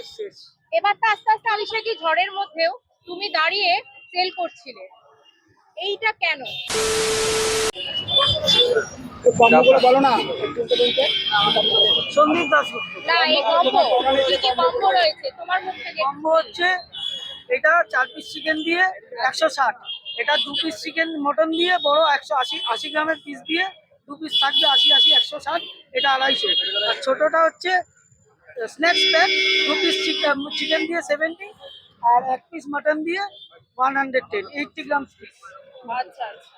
Price শেষ। এবার তো আস্তে আস্তে আলিশা কি ঝড়ের মধ্যেও তুমি দাঁড়িয়ে সেল করছিলে, এইটা কেন? কম্বোগুলো বলো না সন্দীপ দাস। না এই কম্বো কি কি কম্বো রয়েছে তোমার মুখ থেকে? কম্বো হচ্ছে এটা 4 পিস চিকেন দিয়ে 160, এটা 2 পিস চিকেন মটন দিয়ে বড় 180 গ্রামের পিস দিয়ে 2 পিস থাকবে 80 160, এটা 250। আর ছোটটা হচ্ছে স্ন্যাক্স প্যাক 2 পিস চিকেন দিয়ে 70 আর 1 পিস মটন দিয়ে 110, 80 গ্রাম পিস। আচ্ছা আচ্ছা।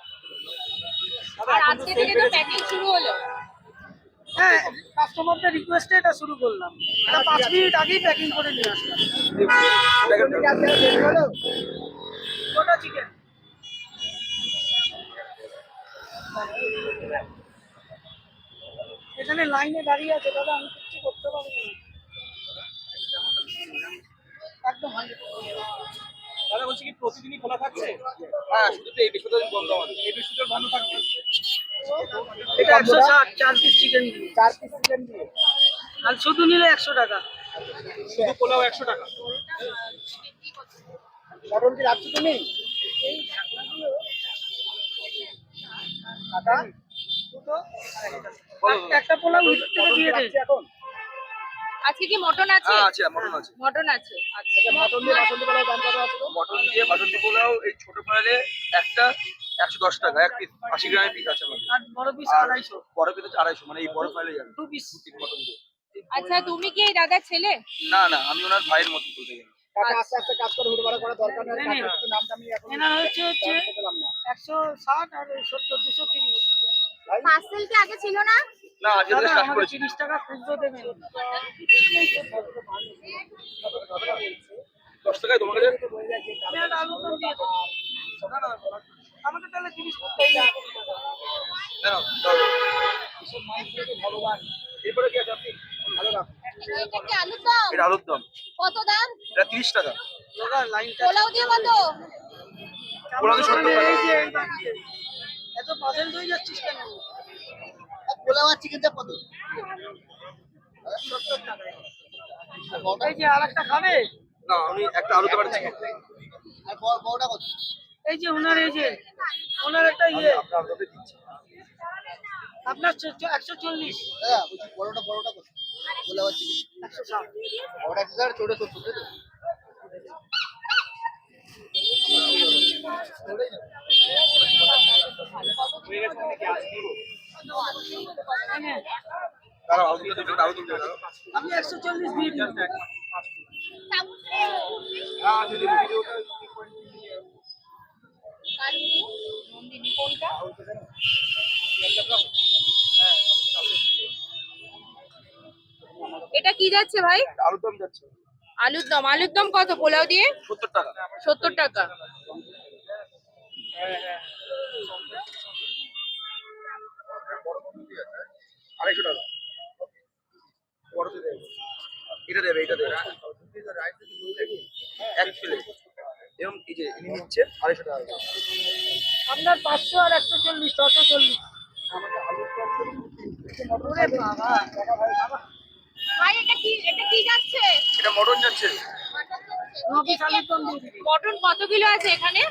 আর আজকে থেকে তো প্যাকিং শুরু হলো। হ্যাঁ, কাস্টমারদের রিকোয়েস্টে এটা শুরু করলাম। এটা 5 মিনিট আগেই প্যাকিং করে নিয়ে আসলাম। গোটা চিকেন এখানে লাইনে দাঁড়িয়ে আছে দাদা, আমি কিছু করতে পারবো না। একদম 100%। দাদা বলছি কি প্রতিদিনই খোলা থাকছে? হ্যাঁ, শুধু তো এই বৃহস্পতিবার বন্ধ আমাদের। এই বৃহস্পতিবার বন্ধ থাকবে। এটা 160, 4 পিস চিকেন দিয়ে। 4 পিস চিকেন দিয়ে। আর শুধু নিলে 100 টাকা। শুধু পোলাও 100 টাকা। মটন কি রাখছো তুমি? টাকা দুটো একটা পোলাও ভিতর থেকে দিয়ে দেন এখন। আজকে কি মটন আছে? হ্যাঁ আছে, মটন আছে। মটন আছে, আচ্ছা। মটন দিয়ে বাসন্তী পোলাও দাম কত আছে? মটন দিয়ে বাসন্তী পোলাও এই ছোট ফাইলে একটা 110 টাকা, এক পিস 80 গ্রামের পিস আছে আমাদের। আর বড় পিস আর 250। বড় পিস হচ্ছে 250, মানে এই বড় ফাইলে যাবে 2 পিস মটন দিয়ে। আচ্ছা তুমি কি এই দাদার ছেলে? না না, আমি ওনার ভাইয়ের মতো বলতে গেলে। টাকা আস্তে আস্তে কাজ করে হুড়বাড়া করা দরকার নেই। নামটা আমি এখন এনার হচ্ছে 160 আর 70 230। পার্সেল কি আগে ছিল না? না, আজকে থেকে স্টার্ট আমাকে করেছি। 30 টাকা খুচরো দেবেন। 10 টাকায় তোমার কাছে? এটা আলু তো দিয়ে দেবো। আমাকে তাহলে 30 করতেই হবে। দাও দাও। ভগবান এরপরে কি আছে আপনি? ভালো রাখো। এটা কি আলুর দম? এটা আলুর দম। কত দাম? এটা 30 টাকা। দাদা লাইনটা পোলাও দিয়ে কত? পোলাও দিয়ে 70 টাকা। এই যে এই বাড়িতে। এত পাজেল হয়ে যাচ্ছিস কেন? পোলাও আর চিকেনটা কত? 70 টাকা। এই যে আরেকটা খাবে? না, আমি একটা আলু দম চিকেন। আর বড়টা কত? এই যে ওনার এই যে ওনার একটা আপনার আলুতে দিচ্ছি। আপনার 140। দাদা বলছি বড়টা কত? পোলাও আর চিকেন 160। বড়টা 160, ছোট 70, তাই তো? দাঁড়াও, আলু দম দিবেন, আলু দম দিবেন। আপনি 140 দিয়ে দিন। হ্যাঁ, আছে দিন ভিডিওটা। নন্দিনী কোনটা? এটা কি যাচ্ছে ভাই? আলুর দম যাচ্ছে আলুর দম। আলুর দম কত পোলাও দিয়ে? 70 টাকা। 70 টাকা। আড়াইশো টাকা। বড়তে দেবে। এটা দেবে, এটা দেবে। এক প্লেট। এরকম এই যে ইনি নিচ্ছে 250 টাকা। আপনার 500 আর 140 640। ওরে বাবা ভাই এটা কি যাচ্ছে? এটা মটন যাচ্ছে। 9 পিস আলুর দম দিয়ে দিন। মটন কত কিলো আছে এখানে?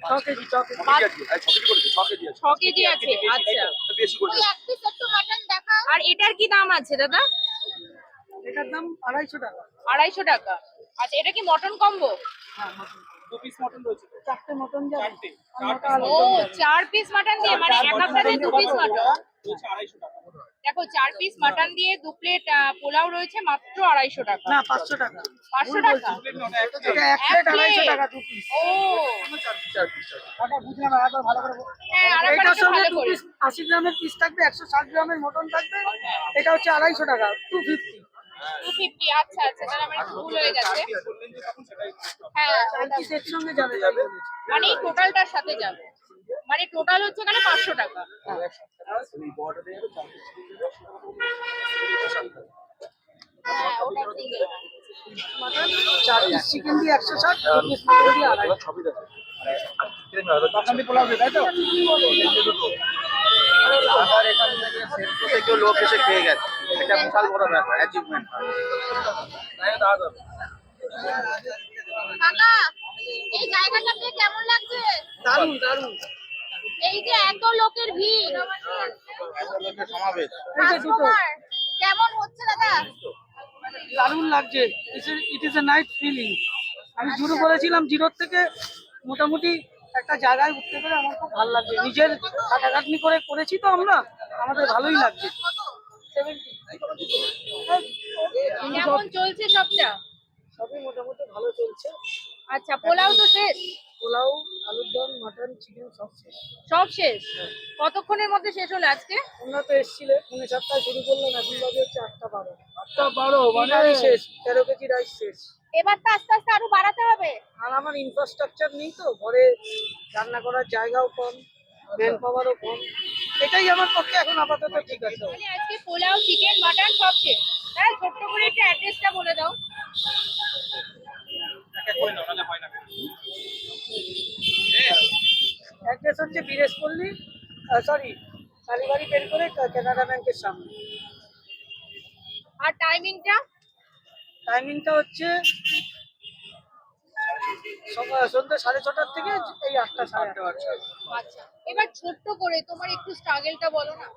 6 কেজি 6 কেজি। 6 কেজি আছে। 6 কেজি করেছে, 6 কেজি আছে। 6 কেজি আছে, আচ্ছা। বেশি করে। এক পিস একটু মটন দেখাও। আর এটার কি দাম আছে দাদা? এটার দাম 250 টাকা। 250 টাকা। আচ্ছা এটা কি মটন কম্বো? হ্যাঁ মটন। 2 পিস মটন রয়েছে। 4টে মটন যাবে। 4টে। ও 4 পিস মটন দিয়ে, মানে এক আপনাতে 2 পিস মটন। রয়েছে 250 টাকা। দেখো 4 পিস মটন দিয়ে 2 প্লেট পোলাও রয়েছে মাত্র 250 টাকা। না 500 টাকা। 500 টাকা? এটা এক প্লেট 250 টাকা 2 পিস। ও 4 পিস। টাকা বুঝলাম না, একবার ভালো করে বল। হ্যাঁ আরেকবার এটার একটু সঙ্গে ভালো 2 করে। পিস 80 গ্রামের পিস থাকবে, 160 গ্রামের মটন থাকবে। এটা হচ্ছে 250 টাকা 250। 250। আচ্ছা আচ্ছা, তাহলে আমার একটু ভুল হয়ে গেছে। হ্যাঁ চার পিস এর সঙ্গে যাবে। মানে এই টোটালটার সাথে যাবে, মানে টোটাল হচ্ছে এখানে 500 টাকা। এই বড়টা দিয়ে 4 পিস। হ্যাঁ ওটা সিঙ্গেল। মটন 4 পিস চিকেন দিয়ে 160, 2 পিস মটন দিয়ে 250। সবই দেখো। আর চিকেন না, বাসন্তী পোলাও দিয়ে, তাই তো? আমার এখান থেকে সেন্ট্রো থেকে লোক এসে খেয়ে গেছে। এটা বিশাল বড় ব্যাপার, অ্যাচিভমেন্ট। কাকা এই জায়গাটা পেয়ে কেমন লাগছে? দারুণ দারুণ। এই যে এত লোকের ভিড়, সমাবেশ কাস্টমার কেমন হচ্ছে দাদা? দারুণ লাগছে। It is a nice feeling. আমি শুরু করেছিলাম জিরোর থেকে, মোটামুটি একটা জায়গায় উঠতে পেরে আমার খুব ভালো লাগছে। নিজের খাটাখাটনি করে করেছি তো আমরা, আমাদের ভালোই লাগছে। 70 কেমন চলছে সবটা? সবই মোটামুটি ভালো চলছে। আচ্ছা, পোলাও তো শেষ? পোলাও, আলুর দম, মাটন, চিকেন সব শেষ। সব শেষ? কতক্ষণের মধ্যে শেষ হলো আজকে? আমরা তো এসেছিলে 7:30 শুরু করলাম, এখন বাজে হচ্ছে 8:12। 8:12 মানে শেষ, 13 কেজি রাইস শেষ। এবার তো আস্তে আস্তে আরো বাড়াতে হবে। আর আমার ইনফ্রাস্ট্রাকচার নেই তো, ঘরে রান্না করার জায়গাও কম, ম্যান পাওয়ারও কম। এটাই আমার পক্ষে এখন আপাতত ঠিক আছে। মানে আজকে পোলাও, চিকেন, মাটন সব শেষ। তাহলে ছোট্ট করে একটু অ্যাড্রেসটা বলে দাও। অ্যাড্রেস হচ্ছে বীরেশপল্লী, সরি কালীবাড়ি বের করে কানাডা ব্যাংকের সামনে। আর টাইমিংটা? টাইমিংটা হচ্ছে সন্ধ্যা 6:30 থেকে এই 8টা, 8:30। আচ্ছা, এবার ছোট্ট করে তোমার একটু স্ট্রাগলটা বলো না।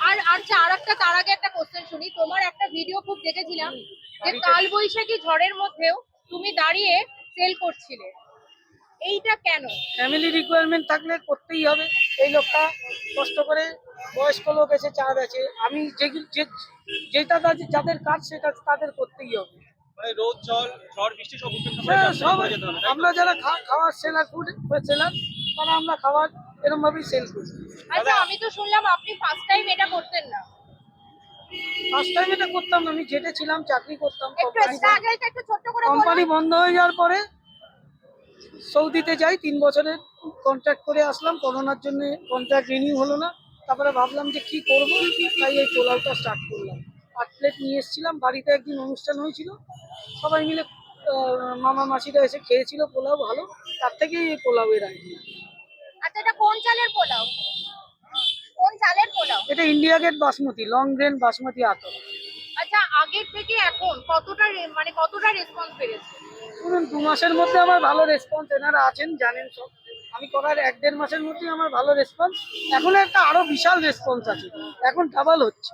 আর আচ্ছা, আর একটা তার আগে একটা কোশ্চেন শুনি। তোমার একটা ভিডিও খুব দেখেছিলাম যে কাল বৈশাখী ঝড়ের মধ্যেও তুমি দাঁড়িয়ে সেল করছিলে, এইটা কেন? ফ্যামিলি রিকোয়ারমেন্ট থাকলে করতেই হবে। এই লোকটা কষ্ট করে, বয়স্ক লোক এসে চা বেচে, আমি যেটা যাদের কাজ সেটা তাদের করতেই হবে। মানে রোদ ঝড় বৃষ্টি সব হ্যাঁ, সব আমরা যারা খাওয়ার সেলার, ফুড সেলার, তারা আমরা খাবার এরকম ভাবেই সেল করি। আচ্ছা, আমি তো শুনলাম আপনি ফার্স্ট টাইম এটা করতেন না। ফার্স্ট টাইম এটা করতাম না, আমি জেটে ছিলাম, চাকরি করতাম। একটু স্ট্রাগলটা একটু ছোট্ট করে বলো। কোম্পানি বন্ধ হয়ে যাওয়ার পরে সৌদিতে যাই, 3 বছরের কন্ট্রাক্ট করে আসলাম। করোনার জন্য কন্ট্রাক্ট রিনিউ হলো না। তারপরে ভাবলাম যে কি করবো, তাই এই পোলাওটা স্টার্ট করলাম। 8 প্লেট নিয়ে এসেছিলাম, বাড়িতে একদিন অনুষ্ঠান হয়েছিল, সবাই মিলে মামা মাসিরা এসে খেয়েছিল, পোলাও ভালো, তার থেকেই এই পোলাওয়ের আইডিয়া। আচ্ছা, এটা কোন চালের পোলাও? কোন চালের পোলাও? এটা India gate basmati, long grain basmati আতর। আচ্ছা, আগের থেকে এখন কতটা মানে কতটা রেসপন্স পেয়েছে? ধরুন 2 মাসের মধ্যে আমার ভালো রেসপন্স, এনারা আছেন জানেন সব। আমি করার 1-1.5 মাসের মধ্যেই আমার ভালো রেসপন্স। এখন একটা আরো বিশাল রেসপন্স আছে, এখন ডাবল হচ্ছে।